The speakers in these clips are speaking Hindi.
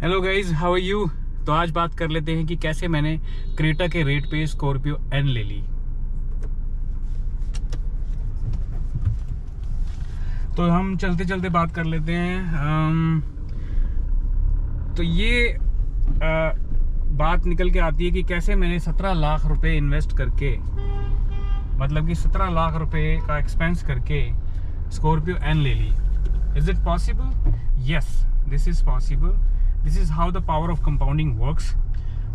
Hello guys, how are you. तो आज बात कर लेते हैं कि कैसे मैंने क्रेटा के रेट पे स्कॉर्पियो एन ले ली। तो हम चलते चलते बात कर लेते हैं। तो ये बात निकल के आती है कि कैसे मैंने 17 लाख रुपए इन्वेस्ट करके, मतलब कि 17 लाख रुपए का एक्सपेंस करके स्कॉर्पियो एन ले ली। Is it possible? Yes, this is possible. This is how the power of compounding works.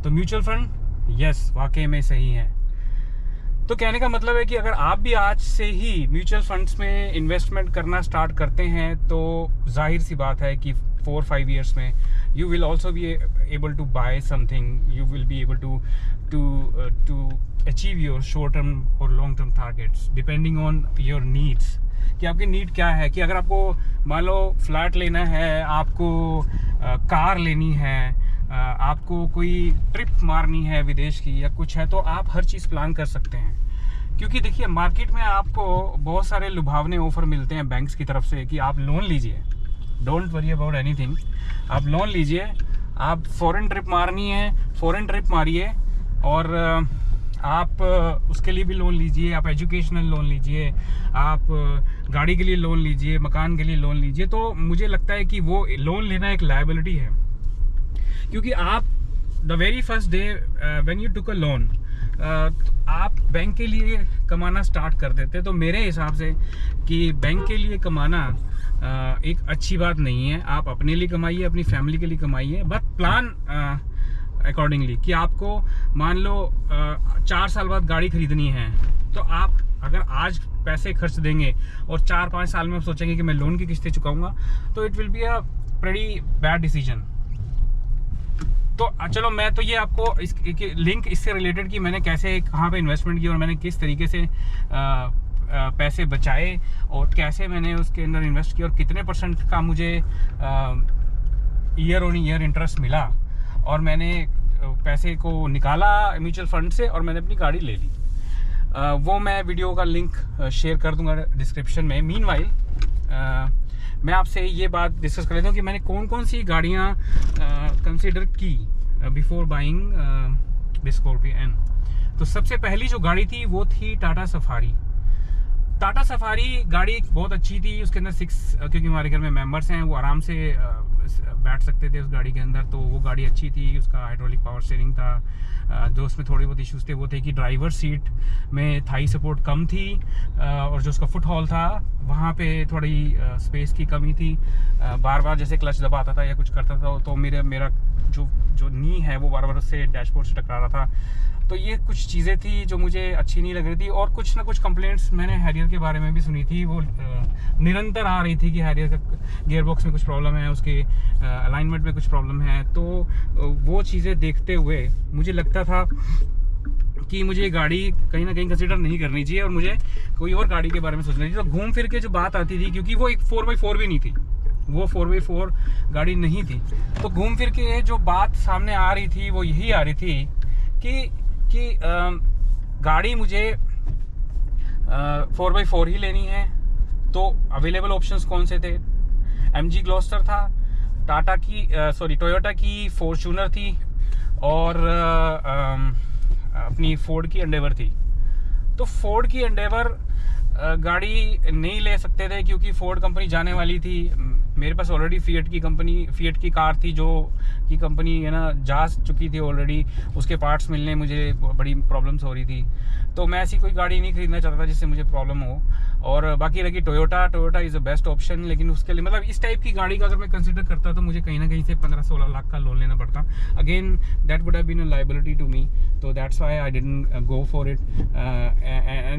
तो म्यूचुअल फंड, यस, वाकई में सही है। तो कहने का मतलब है कि अगर आप भी आज से ही म्यूचुअल फंड्स में इन्वेस्टमेंट करना स्टार्ट करते हैं तो जाहिर सी बात है कि 4-5 years में you will also be able to buy something. You will be able to achieve your short term or long term targets depending on your needs. कि आपकी नीड क्या है। कि अगर आपको मान लो फ्लैट लेना है, आपको कार लेनी है, आपको कोई ट्रिप मारनी है विदेश की या कुछ है, तो आप हर चीज़ प्लान कर सकते हैं। क्योंकि देखिए, मार्केट में आपको बहुत सारे लुभावने ऑफर मिलते हैं बैंक्स की तरफ से कि आप लोन लीजिए, डोंट वरी अबाउट एनीथिंग, आप लोन लीजिए। आप फॉरेन ट्रिप मारनी है, फॉरेन ट्रिप मारिए, और आप उसके लिए भी लोन लीजिए, आप एजुकेशनल लोन लीजिए, आप गाड़ी के लिए लोन लीजिए, मकान के लिए लोन लीजिए। तो मुझे लगता है कि वो लोन लेना एक लायबिलिटी है। क्योंकि आप the very first day when you took a loan, आप बैंक के लिए कमाना स्टार्ट कर देते। तो मेरे हिसाब से कि बैंक के लिए कमाना एक अच्छी बात नहीं है। आप अपने लिए कमाइए, अपनी फैमिली के लिए कमाइए, बट प्लान अकॉर्डिंगली। कि आपको मान लो 4 साल बाद गाड़ी खरीदनी है, तो आप अगर आज पैसे खर्च देंगे और 4-5 साल में आप सोचेंगे कि मैं लोन की किस्तें चुकाऊंगा, तो it will be a pretty bad decision. तो चलो, मैं तो ये आपको लिंक इससे रिलेटेड कि मैंने कैसे कहाँ पे इन्वेस्टमेंट की और मैंने किस तरीके से पैसे बचाए और कैसे मैंने उसके अंदर इन्वेस्ट किया और कितने % का मुझे ईयर ऑन ईयर इंटरेस्ट मिला, और मैंने पैसे को निकाला म्यूचुअल फंड से और मैंने अपनी गाड़ी ले ली। वो मैं वीडियो का लिंक शेयर कर दूंगा डिस्क्रिप्शन में। मीनवाइल मैं आपसे ये बात डिस्कस कर लेता हूँ कि मैंने कौन कौन सी गाड़ियाँ कंसिडर की before buying this Scorpio N. तो सबसे पहली जो गाड़ी थी वो थी टाटा सफारी। टाटा सफारी गाड़ी बहुत अच्छी थी। उसके अंदर 6, क्योंकि हमारे घर में मेंबर्स हैं, वो आराम से बैठ सकते थे उस गाड़ी के अंदर। तो वो गाड़ी अच्छी थी। उसका हाइड्रोलिक पावर स्टीयरिंग था। जो उसमें थोड़े बहुत इश्यूज थे वो थे कि ड्राइवर सीट में थाई सपोर्ट कम थी, और जो उसका फुट हॉल था वहाँ पे थोड़ी स्पेस की कमी थी। बार बार जैसे क्लच दबाता था या कुछ करता था तो मेरा जो नी है वो बार बार उससे डैशबोर्ड से टकरा रहा था। तो ये कुछ चीज़ें थी जो मुझे अच्छी नहीं लग रही थी। और कुछ ना कुछ कंप्लेंट्स मैंने हैरियर के बारे में भी सुनी थी। वो निरंतर आ रही थी कि हैरियर का गियर बॉक्स में कुछ प्रॉब्लम है, उसके अलाइनमेंट में कुछ प्रॉब्लम है। तो वो चीज़ें देखते हुए मुझे लगता था कि मुझे ये गाड़ी कहीं ना कहीं कंसिडर नहीं करनी चाहिए और मुझे कोई और गाड़ी के बारे में सोचना चाहिए। तो घूम फिर के जो बात आती थी, क्योंकि वो एक 4x4 भी नहीं थी, वो 4x4 गाड़ी नहीं थी, तो घूम फिर के जो बात सामने आ रही थी वो यही आ रही थी कि गाड़ी मुझे 4x4 ही लेनी है। तो अवेलेबल ऑप्शंस कौन से थे? MG ग्लोस्टर था, टोयोटा की फॉर्च्यूनर थी, और अपनी फोर्ड की एंडेवर थी। तो फोर्ड की एंडेवर गाड़ी नहीं ले सकते थे क्योंकि फोर्ड कंपनी जाने वाली थी। मेरे पास ऑलरेडी फिएट की कार थी जो की कंपनी है ना जा चुकी थी ऑलरेडी। उसके पार्ट्स मिलने मुझे बड़ी प्रॉब्लम्स हो रही थी। तो मैं ऐसी कोई गाड़ी नहीं खरीदना चाहता था जिससे मुझे प्रॉब्लम हो। और बाकी रही Toyota is the best option. लेकिन उसके लिए मतलब इस टाइप की गाड़ी का अगर मैं कंसिडर करता तो मुझे कहीं ना कहीं से 15-16 लाख का लोन लेना पड़ता। Again that would have been a liability to me, तो that's why I didn't go for it.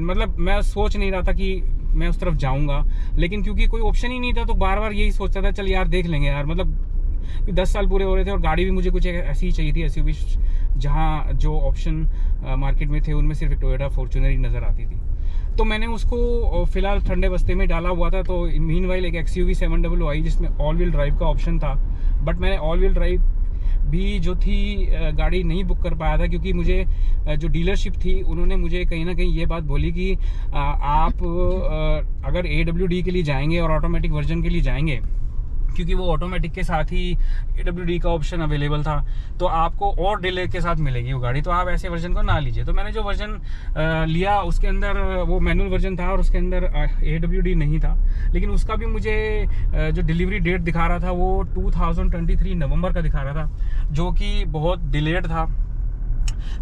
मतलब मैं सोच नहीं रहा था कि मैं उस तरफ जाऊंगा, लेकिन क्योंकि कोई ऑप्शन ही नहीं था तो बार बार यही सोचता था चल यार देख लेंगे यार। मतलब 10 साल पूरे हो रहे थे और गाड़ी भी मुझे कुछ ऐसी ही चाहिए थी, SUV, जहाँ जो ऑप्शन मार्केट में थे उनमें सिर्फ टोयोटा फॉर्च्यूनर ही नज़र आती थी। तो मैंने उसको फ़िलहाल ठंडे बस्ते में डाला हुआ था। तो मीनवाइल एक XUV 700 आई जिसमें ऑल व्हील ड्राइव का ऑप्शन था, बट मैंने ऑल व्हील ड्राइव भी जो थी गाड़ी नहीं बुक कर पाया था क्योंकि मुझे जो डीलरशिप थी उन्होंने मुझे कहीं ना कहीं ये बात बोली कि आप अगर AWD के लिए जाएंगे और ऑटोमेटिक वर्जन के लिए जाएंगे क्योंकि वो ऑटोमेटिक के साथ ही AWD का ऑप्शन अवेलेबल था, तो आपको और डिले के साथ मिलेगी वो गाड़ी, तो आप ऐसे वर्जन को ना लीजिए। तो मैंने जो वर्जन लिया उसके अंदर वो मैनुअल वर्जन था और उसके अंदर AWD नहीं था, लेकिन उसका भी मुझे जो डिलीवरी डेट दिखा रहा था वो 2023 नवंबर का दिखा रहा था, जो कि बहुत डिलेड था।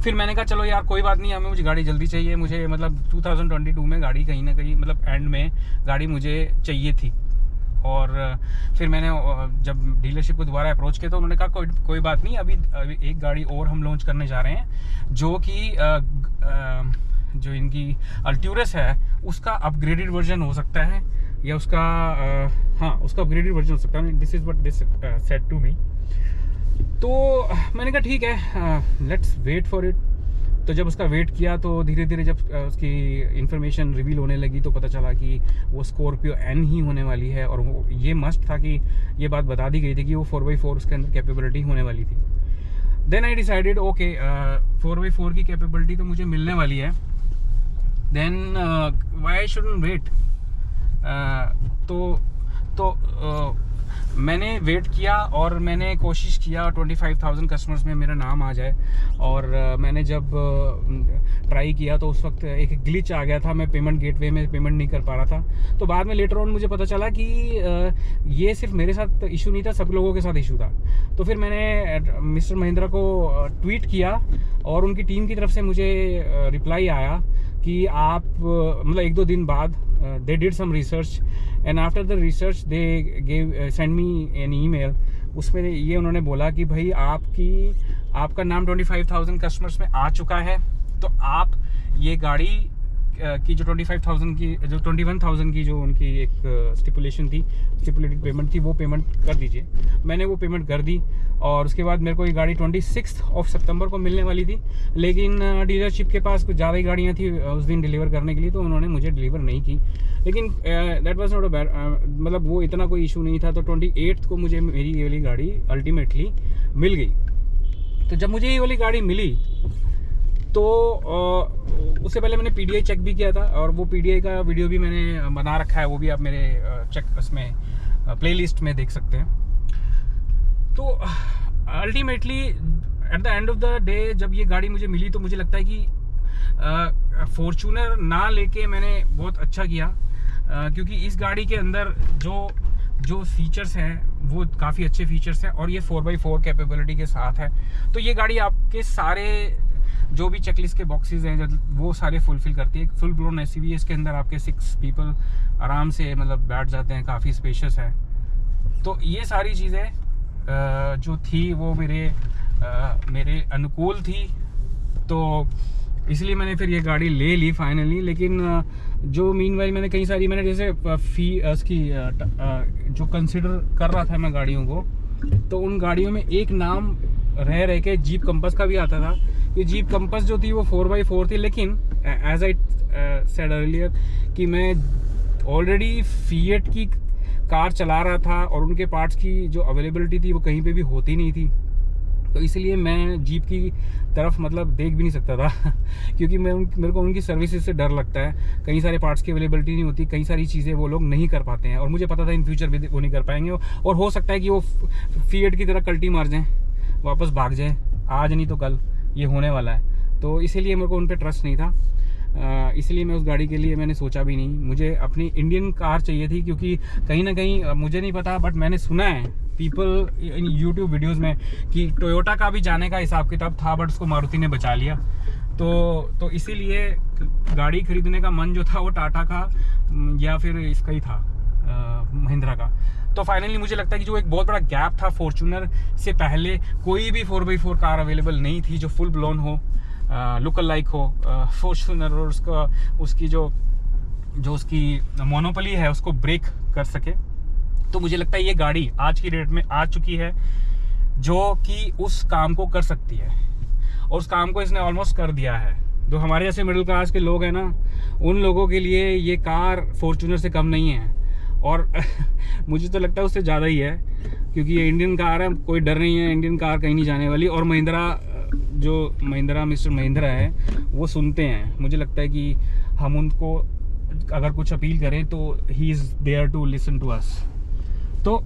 फिर मैंने कहा चलो यार कोई बात नहीं, मुझे गाड़ी जल्दी चाहिए, मुझे मतलब 2022 में गाड़ी कहीं ना कहीं मतलब एंड में गाड़ी मुझे चाहिए थी। और फिर मैंने जब डीलरशिप को दोबारा अप्रोच किया तो उन्होंने कहा कोई बात नहीं, अभी एक गाड़ी और हम लॉन्च करने जा रहे हैं, जो कि जो इनकी अल्ट्यूरस है उसका अपग्रेडेड वर्जन हो सकता है, या उसका हाँ उसका अपग्रेडेड वर्जन हो सकता है। This is what this said to me. तो मैंने कहा ठीक है, लेट्स वेट फॉर इट। तो जब उसका वेट किया तो धीरे धीरे जब उसकी इन्फॉर्मेशन रिवील होने लगी तो पता चला कि वो स्कॉर्पियो एन ही होने वाली है, और वो ये मस्ट था कि ये बात बता दी गई थी कि वो 4x4 उसके अंदर कैपेबिलिटी होने वाली थी। Then I decided okay 4x4 की कैपेबिलिटी तो मुझे मिलने वाली है, देन व्हाई शुडंट वेट। मैंने वेट किया और मैंने कोशिश किया 25,000 कस्टमर्स में मेरा नाम आ जाए। और मैंने जब ट्राई किया तो उस वक्त एक ग्लिच आ गया था, मैं पेमेंट गेटवे में पेमेंट नहीं कर पा रहा था। तो बाद में लेटर ऑन मुझे पता चला कि ये सिर्फ मेरे साथ इशू नहीं था, सब लोगों के साथ इशू था। तो फिर मैंने मिस्टर महिंद्रा को ट्वीट किया और उनकी टीम की तरफ से मुझे रिप्लाई आया कि आप मतलब 1-2 दिन बाद they did some research and after the research they send me an email। उसमें ये उन्होंने बोला कि भाई आपका नाम 25,000 कस्टमर्स में आ चुका है, तो आप ये गाड़ी की जो 25,000 की जो 21,000 की जो उनकी एक स्टिपुलेटेड पेमेंट थी वो पेमेंट कर दीजिए। मैंने वो पेमेंट कर दी और उसके बाद मेरे को ये गाड़ी 26 सितंबर को मिलने वाली थी, लेकिन डीलरशिप के पास कुछ ज़्यादा ही गाड़ियाँ थी उस दिन डिलीवर करने के लिए, तो उन्होंने मुझे डिलीवर नहीं की। लेकिन that was not a bad, मतलब वो इतना कोई इशू नहीं था। तो 28 को मुझे मेरी ये वाली गाड़ी अल्टीमेटली मिल गई। तो जब मुझे ये वाली गाड़ी मिली तो उससे पहले मैंने PDI चेक भी किया था, और वो PDI का वीडियो भी मैंने बना रखा है, वो भी आप मेरे चेक उसमें प्लेलिस्ट में देख सकते हैं। तो ultimately at the end of the day जब ये गाड़ी मुझे मिली तो मुझे लगता है कि फॉर्च्यूनर ना लेके मैंने बहुत अच्छा किया, क्योंकि इस गाड़ी के अंदर जो फीचर्स हैं वो काफ़ी अच्छे फीचर्स हैं, और ये 4x4 कैपेबिलिटी के साथ है। तो ये गाड़ी आपके सारे जो भी चेकलिस्ट के बॉक्सेस हैं वो सारे फुलफिल करती है। फुल ब्लोन SUV है, इसके अंदर आपके 6 पीपल आराम से मतलब बैठ जाते हैं, काफ़ी स्पेशियस है। तो ये सारी चीज़ें जो थी वो मेरे अनुकूल थी, तो इसलिए मैंने फिर ये गाड़ी ले ली फाइनली। लेकिन जो मीनवाइल मैंने कई सारी मैंने जैसे उसकी जो कंसिडर कर रहा था मैं गाड़ियों को, तो उन गाड़ियों में एक नाम रह के जीप कंपस का भी आता था। ये जीप कंपस जो थी वो 4x4 थी, लेकिन एज आई सेड अर्लियर कि मैं ऑलरेडी फिएट की कार चला रहा था और उनके पार्ट्स की जो अवेलेबिलिटी थी वो कहीं पे भी होती नहीं थी, तो इसलिए मैं जीप की तरफ मतलब देख भी नहीं सकता था क्योंकि मेरे को उनकी सर्विसेज से डर लगता है। कई सारे पार्ट्स की अवेलेबिलिटी नहीं होती, कई सारी चीज़ें वो लोग नहीं कर पाते हैं, और मुझे पता था इन फ्यूचर भी वो नहीं कर पाएंगे, और हो सकता है कि वो फिएट की तरह कल्टी मार जाएँ, वापस भाग जाएँ, आज नहीं तो कल ये होने वाला है। तो इसीलिए मेरे को उन पर ट्रस्ट नहीं था, इसलिए मैं उस गाड़ी के लिए मैंने सोचा भी नहीं। मुझे अपनी इंडियन कार चाहिए थी, क्योंकि कहीं ना कहीं मुझे नहीं पता बट मैंने सुना है पीपल इन यूट्यूब वीडियोस में कि टोयोटा का भी जाने का हिसाब किताब था, बट उसको मारुति ने बचा लिया। तो इसीलिए गाड़ी खरीदने का मन जो था वो टाटा का या फिर इसका ही था, महिंद्रा का। तो फाइनली मुझे लगता है कि जो एक बहुत बड़ा गैप था, फॉर्च्यूनर से पहले कोई भी 4x4 कार अवेलेबल नहीं थी जो फुल ब्लोन हो, लुक लाइक हो फॉर्च्यूनर, और उसकी जो उसकी मोनोपोली है उसको ब्रेक कर सके। तो मुझे लगता है ये गाड़ी आज की डेट में आ चुकी है जो कि उस काम को कर सकती है, और उस काम को इसने ऑलमोस्ट कर दिया है। जो हमारे जैसे मिडिल क्लास के लोग हैं ना, उन लोगों के लिए ये कार फॉर्च्यूनर से कम नहीं है, और मुझे तो लगता है उससे ज़्यादा ही है, क्योंकि ये इंडियन कार है, कोई डर नहीं है, इंडियन कार कहीं नहीं जाने वाली। और महिंद्रा मिस्टर महिंद्रा है वो सुनते हैं, मुझे लगता है कि हम उनको अगर कुछ अपील करें तो he is there to listen to us. तो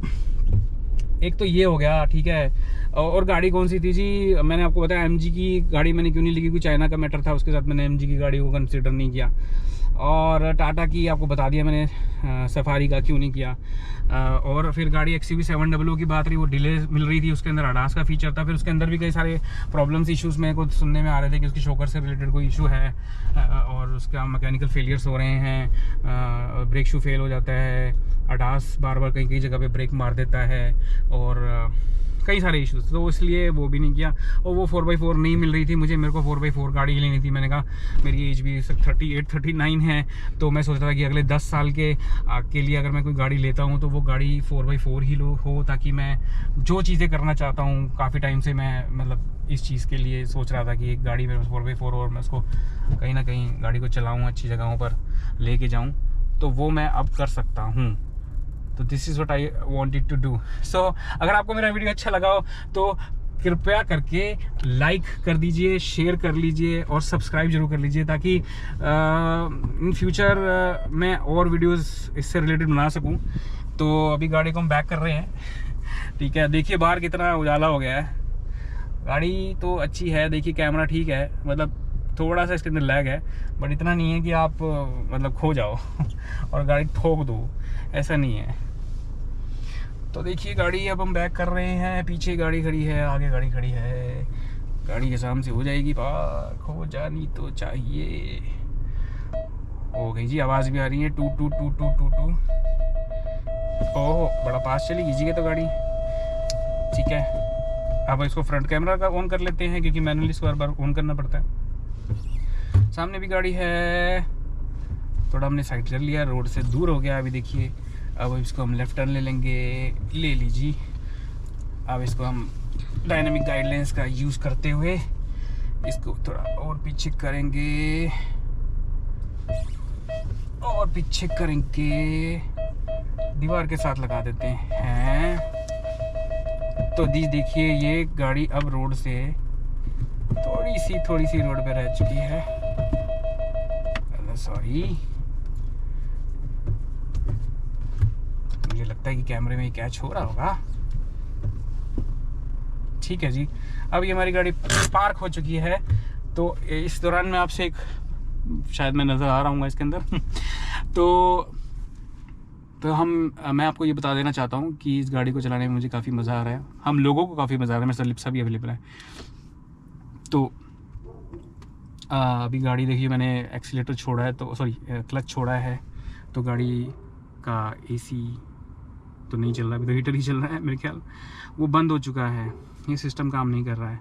एक तो ये हो गया, ठीक है। और गाड़ी कौन सी थी जी, मैंने आपको बताया MG की गाड़ी मैंने क्यों नहीं ली, क्योंकि चाइना का मैटर था उसके साथ, मैंने MG की गाड़ी को कंसिडर नहीं किया। और टाटा की आपको बता दिया मैंने, सफारी का क्यों नहीं किया। और फिर गाड़ी XUV 700 की बात रही, वो डिले मिल रही थी, उसके अंदर ADAS का फीचर था, फिर उसके अंदर भी कई सारे प्रॉब्लम्स इश्यूज़ मेरे को सुनने में आ रहे थे कि उसकी शॉकर से रिलेटेड कोई इशू है, और उसका मैकेनिकल फेलियर्स हो रहे हैं, ब्रेक शू फेल हो जाता है, ADAS बार बार कई जगह पे ब्रेक मार देता है, और कई सारे इश्यूज़, तो इसलिए वो भी नहीं किया। और वो 4x4 नहीं मिल रही थी मुझे, मेरे को 4x4 गाड़ी ही लेनी थी। मैंने कहा मेरी एज भी 38-39 है, तो मैं सोच रहा था कि अगले 10 साल के लिए अगर मैं कोई गाड़ी लेता हूँ तो वो गाड़ी 4x4 ही हो, ताकि मैं जो चीज़ें करना चाहता हूँ, काफ़ी टाइम से मैं मतलब इस चीज़ के लिए सोच रहा था कि एक गाड़ी मेरे पास 4x4 और मैं उसको कहीं ना कहीं गाड़ी को चलाऊँ, अच्छी जगहों पर लेके जाऊँ, तो वो मैं अब कर सकता हूँ। तो this is what I wanted to do. So अगर आपको मेरा वीडियो अच्छा लगा हो तो कृपया करके लाइक कर दीजिए, शेयर कर लीजिए और सब्सक्राइब जरूर कर लीजिए, ताकि इन फ्यूचर मैं और वीडियोस इससे रिलेटेड बना सकूं। तो अभी गाड़ी को हम बैक कर रहे हैं, ठीक है। देखिए बाहर कितना उजाला हो गया है, गाड़ी तो अच्छी है, देखिए कैमरा ठीक है, मतलब थोड़ा सा इसके अंदर लैग है, बट इतना नहीं है कि आप मतलब खो जाओ और गाड़ी ठोक दो, ऐसा नहीं है। तो देखिए गाड़ी अब हम बैक कर रहे हैं, पीछे गाड़ी खड़ी है, आगे गाड़ी खड़ी है, गाड़ी के सामने से हो जाएगी पार, हो जानी तो चाहिए। हो गई जी, आवाज़ भी आ रही है, टू टू टू टू टू टू। ओह बड़ा पास चली कीजिएगा तो गाड़ी, ठीक है। अब इसको फ्रंट कैमरा का ऑन कर लेते हैं, क्योंकि मैनुअली इसको हर बार ऑन करना पड़ता है। सामने भी गाड़ी है, थोड़ा हमने साइड कर लिया, रोड से दूर हो गया। अभी देखिए अब इसको हम लेफ़्ट टर्न ले लेंगे, ले लीजिए। अब इसको हम डायनामिक गाइडलाइंस का यूज़ करते हुए इसको थोड़ा और पीछे करेंगे, और पीछे करेंगे, दीवार के साथ लगा देते हैं। तो देखिए ये गाड़ी अब रोड से थोड़ी सी रोड पे रह चुकी है, सॉरी। मुझे लगता है कि कैमरे में कैच हो रहा होगा, ठीक है जी। अब ये हमारी गाड़ी पार्क हो चुकी है, तो इस दौरान मैं आपसे एक, शायद मैं नज़र आ रहा हूँ इसके अंदर तो मैं आपको ये बता देना चाहता हूँ कि इस गाड़ी को चलाने में मुझे काफ़ी मज़ा आ रहा है, हम लोगों को काफ़ी मज़ा आ रहा है, मेरे साथ लिप्सा भी अवेलेबल है। तो अभी गाड़ी देखिए मैंने एक्सीलेटर छोड़ा है, तो सॉरी क्लच छोड़ा है, तो गाड़ी का AC तो नहीं चल रहा, अभी तो हीटर ही चल रहा है मेरे ख्याल, वो बंद हो चुका है, ये सिस्टम काम नहीं कर रहा है।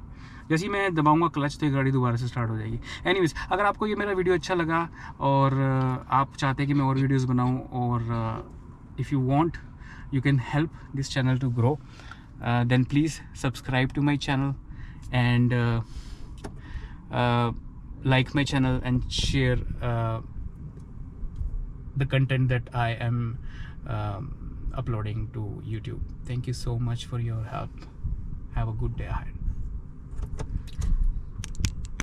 जैसे ही मैं दबाऊंगा क्लच तो गाड़ी दोबारा से स्टार्ट हो जाएगी। एनीवेज, अगर आपको ये मेरा वीडियो अच्छा लगा और आप चाहते हैं कि मैं और वीडियोस बनाऊं, और if you want you can help this channel to grow, then please subscribe to my channel and like my channel and share the content that I am uploading to YouTube. Thank you so much for your help. Have a good day ahead.